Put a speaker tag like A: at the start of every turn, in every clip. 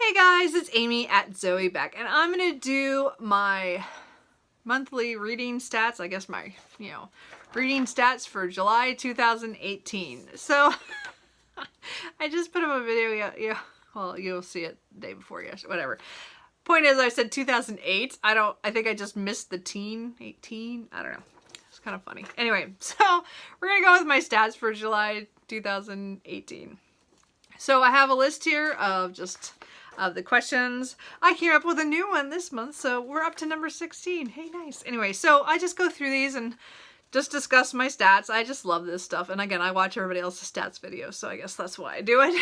A: Hey guys, it's Amy at Zoe Beck, and I'm gonna do my monthly reading stats, I guess my, reading stats for July 2018. So, I just put up a video, well, you'll see it the day before, yes, whatever. Point is, I said 2008. I think I just missed the 18, I don't know. It's kind of funny. Anyway, so we're gonna go with my stats for July 2018. So I have a list here of the questions. I came up with a new one this month, so we're up to number 16. Hey, nice. Anyway, so I just go through these and just discuss my stats. I just love this stuff. And again, I watch everybody else's stats videos, so I guess that's why I do it.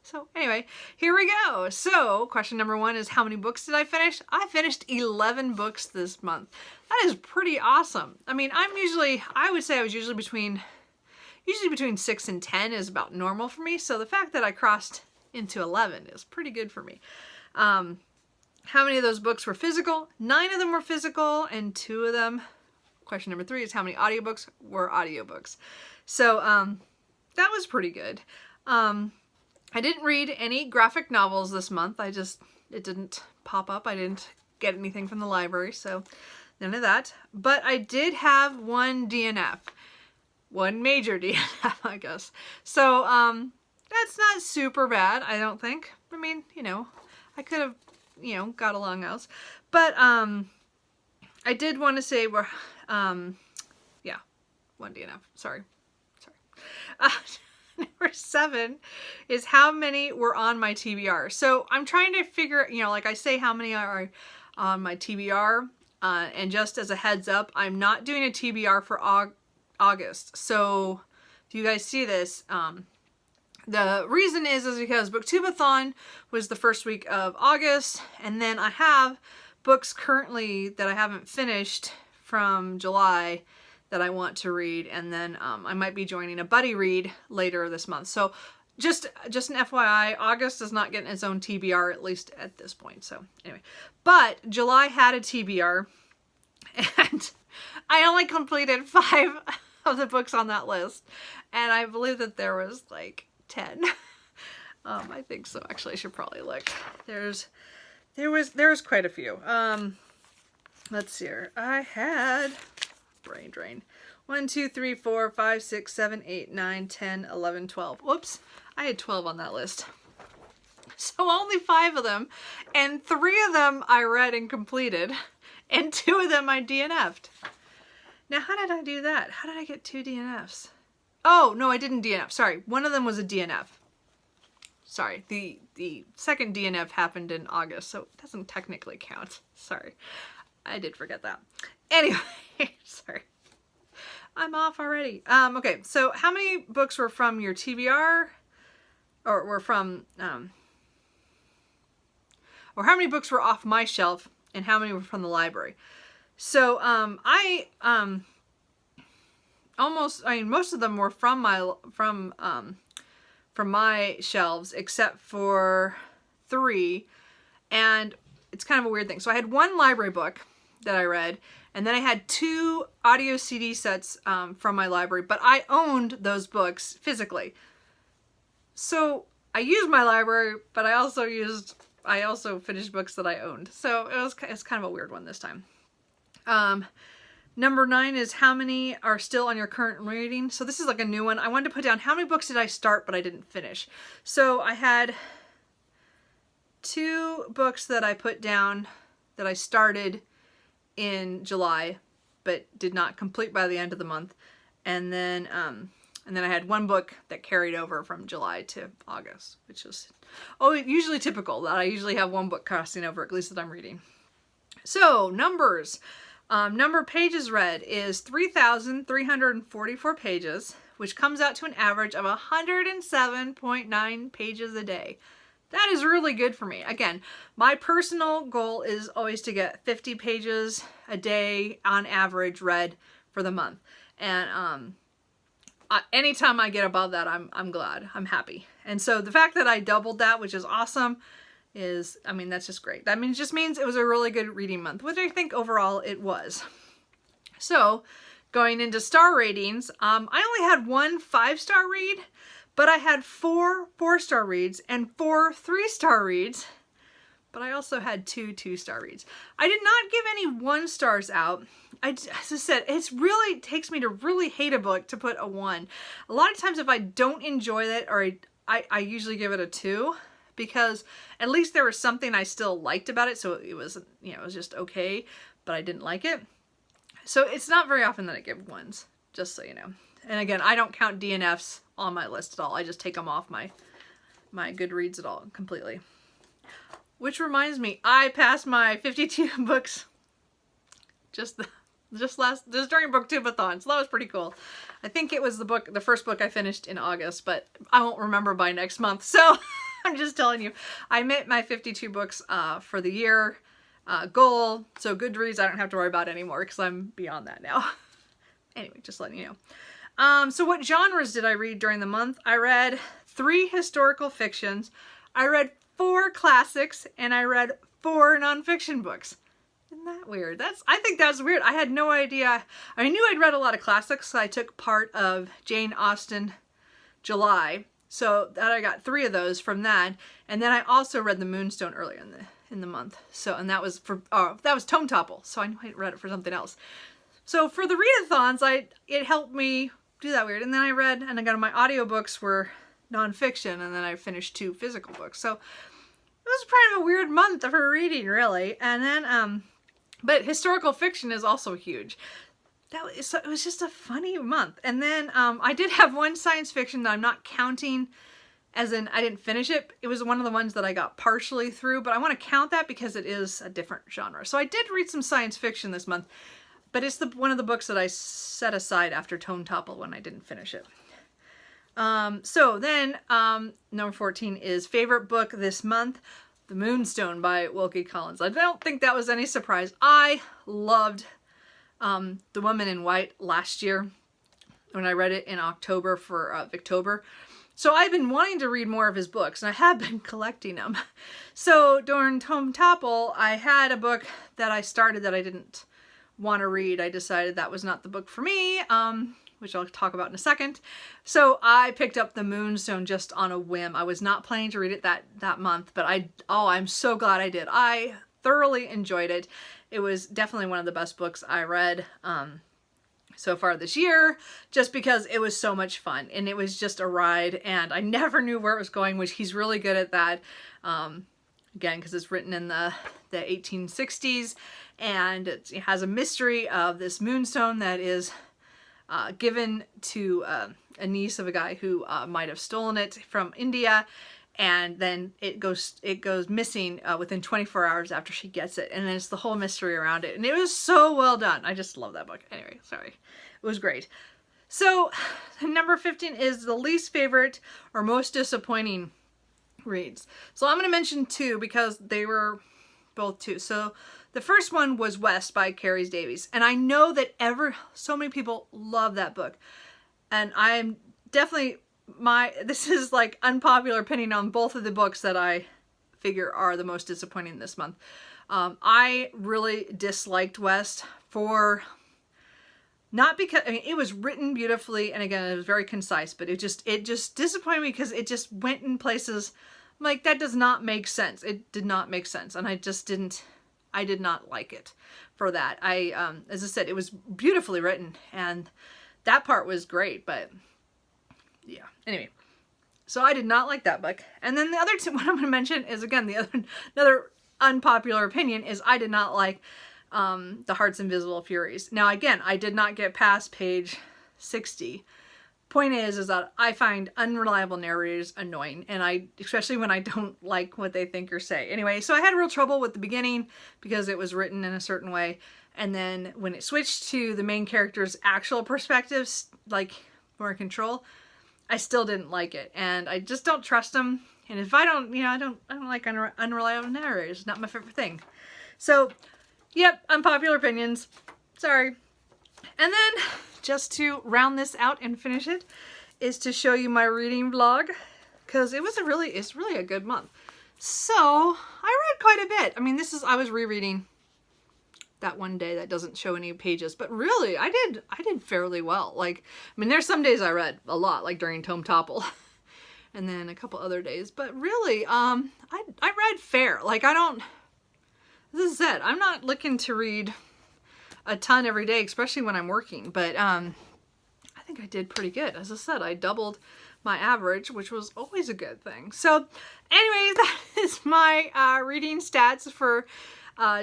A: So anyway, here we go. So question number 1 is, how many books did I finish? I finished 11 books this month. That is pretty awesome. I mean, I would say I was usually between 6 and 10 is about normal for me. So the fact that I crossed into 11 is pretty good for me. How many of those books were physical? 9 of them were physical, and 2 of them, question number 3 is, how many audiobooks were audiobooks? So that was pretty good. I didn't read any graphic novels this month. It didn't pop up. I didn't get anything from the library, so none of that. But I did have one DNF. One major DNF, I guess. So, that's not super bad, I don't think. I mean, I could have, got along else. But, I did want to say yeah, one DNF. Sorry. Number 7 is, how many were on my TBR. So I'm trying to figure, like I say, how many are on my TBR. And just as a heads up, I'm not doing a TBR for August. So if you guys see this, the reason is because Booktubeathon was the first week of August, and then I have books currently that I haven't finished from July that I want to read, and then I might be joining a buddy read later this month. So just an FYI, August is not getting its own TBR, at least at this point. So anyway, but July had a TBR, and I only completed 5 of the books on that list, and I believe that there was like 10. I think so. Actually, I should probably look. There was quite a few. Let's see here. I had brain drain. 1, 2, 3, 4, 5, 6, 7, 8, 9, 10, 11, 12. Whoops. I had 12 on that list. So only 5 of them, and 3 of them I read and completed, and 2 of them I DNF'd. Now, how did I do that? How did I get 2 DNFs? Oh, no, I didn't DNF. Sorry, one of them was a DNF. Sorry, the second DNF happened in August, so it doesn't technically count. Sorry, I did forget that. Anyway, sorry. I'm off already. Okay, so how many books were from your TBR? Or were from, or how many books were off my shelf, and how many were from the library? So, most of them were from my shelves, except for 3, and it's kind of a weird thing. So I had 1 library book that I read, and then I had 2 audio CD sets from my library, but I owned those books physically. So I used my library, but I also finished books that I owned. So it's kind of a weird one this time. Number 9 is, how many are still on your current reading? So this is like a new one. I wanted to put down how many books did I start but I didn't finish. So I had 2 books that I put down that I started in July but did not complete by the end of the month. And then I had 1 book that carried over from July to August, which is usually typical, that I usually have 1 book crossing over, at least that I'm reading. So numbers. Number of pages read is 3,344 pages, which comes out to an average of 107.9 pages a day. That is really good for me. Again, my personal goal is always to get 50 pages a day on average read for the month. And anytime I get above that, I'm glad. I'm happy. And so the fact that I doubled that, which is awesome, that's just great. That means, just means it was a really good reading month, which I think overall it was. So going into star ratings, I only had 1 5-star read, but I had 4 4-star reads and 4 3-star reads but I also had 2 2-star reads. I did not give any 1-stars out. As I said, it really takes me to really hate a book to put a 1. A lot of times if I don't enjoy it, or I usually give it a 2, because at least there was something I still liked about it. So it was, you know, it was just okay, but I didn't like it. So it's not very often that I give 1s, just so you know. And again, I don't count DNFs on my list at all. I just take them off my Goodreads at all completely. Which reminds me, I passed my 52 books just during Booktubeathon, so that was pretty cool. I think it was the first book I finished in August, but I won't remember by next month. So I'm just telling you, I met my 52 books for the year goal. So Goodreads, I don't have to worry about anymore because I'm beyond that now. Anyway, just letting you know. So what genres did I read during the month? I read 3 historical fictions, I read 4 classics, and I read 4 nonfiction books. Isn't that weird? I think that's weird. I had no idea. I knew I'd read a lot of classics. So I took part of Jane Austen July, so that I got 3 of those from that. And then I also read The Moonstone earlier in the month. So, and that was Tome Topple. So I knew I read it for something else. So for the readathons, it helped me do that weird. And then I got my audiobooks were nonfiction, and then I finished 2 physical books. So it was kind of a weird month for reading, really. And then, but historical fiction is also huge. It was just a funny month. And then I did have 1 science fiction that I'm not counting as in I didn't finish it. It was one of the ones that I got partially through, but I want to count that because it is a different genre. So I did read some science fiction this month, but it's one of the books that I set aside after Tome Topple when I didn't finish it. So then number 14 is favorite book this month, The Moonstone by Wilkie Collins. I don't think that was any surprise. I loved The Woman in White last year when I read it in October for Victober. So I've been wanting to read more of his books, and I have been collecting them. So during Tome Topple, I had a book that I started that I didn't want to read. I decided that was not the book for me, which I'll talk about in a second. So I picked up The Moonstone just on a whim. I was not planning to read it that month, but I'm so glad I did. I thoroughly enjoyed it. It was definitely one of the best books I read so far this year, just because it was so much fun and it was just a ride, and I never knew where it was going, which he's really good at that. Again, because it's written in the 1860s, and it has a mystery of this moonstone that is given to a niece of a guy who might have stolen it from India, and then it goes missing within 24 hours after she gets it, and then it's the whole mystery around it, and it was so well done. I just love that book. Anyway, sorry, it was great. So number 15 is the least favorite or most disappointing reads. So I'm going to mention 2 because they were both 2. So the first one was West by Carrie Davies, and I know that so many people love that book, and I'm definitely this is like unpopular opinion on both of the books that I figure are the most disappointing this month. I really disliked West not because, I mean, it was written beautifully, and again, it was very concise, but it just disappointed me because it just went in places like that does not make sense. It did not make sense, and I did not like it for that. As I said, it was beautifully written, and that part was great, but yeah. Anyway, so I did not like that book. And then the other 2, what I'm going to mention is, again, another unpopular opinion is I did not like The Heart's Invisible Furies. Now, again, I did not get past page 60. Point is that I find unreliable narrators annoying, and especially when I don't like what they think or say. Anyway, so I had real trouble with the beginning because it was written in a certain way, and then when it switched to the main character's actual perspectives, like more in control, I still didn't like it, and I just don't trust them. And if I don't like unreliable narrators. Not my favorite thing. So, yep, unpopular opinions. Sorry. And then, just to round this out and finish it, is to show you my reading vlog, because it's really a good month. So I read quite a bit. I mean, I was rereading that one day that doesn't show any pages, but really I did fairly well. Like, I mean, there's some days I read a lot, like during Tome Topple. and then a couple other days. But really, I read fair. Like, I don't, this is it. I'm not looking to read a ton every day, especially when I'm working. But I think I did pretty good. As I said, I doubled my average, which was always a good thing. So anyways, that is my reading stats for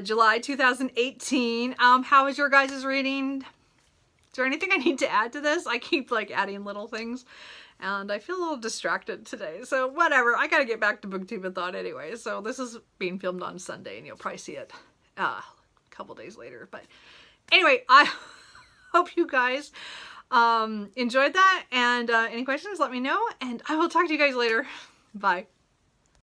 A: July 2018. How was your guys' reading? Is there anything I need to add to this? I keep like adding little things and I feel a little distracted today. So whatever, I gotta get back to Booktubeathon anyway. So this is being filmed on Sunday and you'll probably see it a couple days later. But anyway, I hope you guys enjoyed that, and any questions, let me know, and I will talk to you guys later. Bye.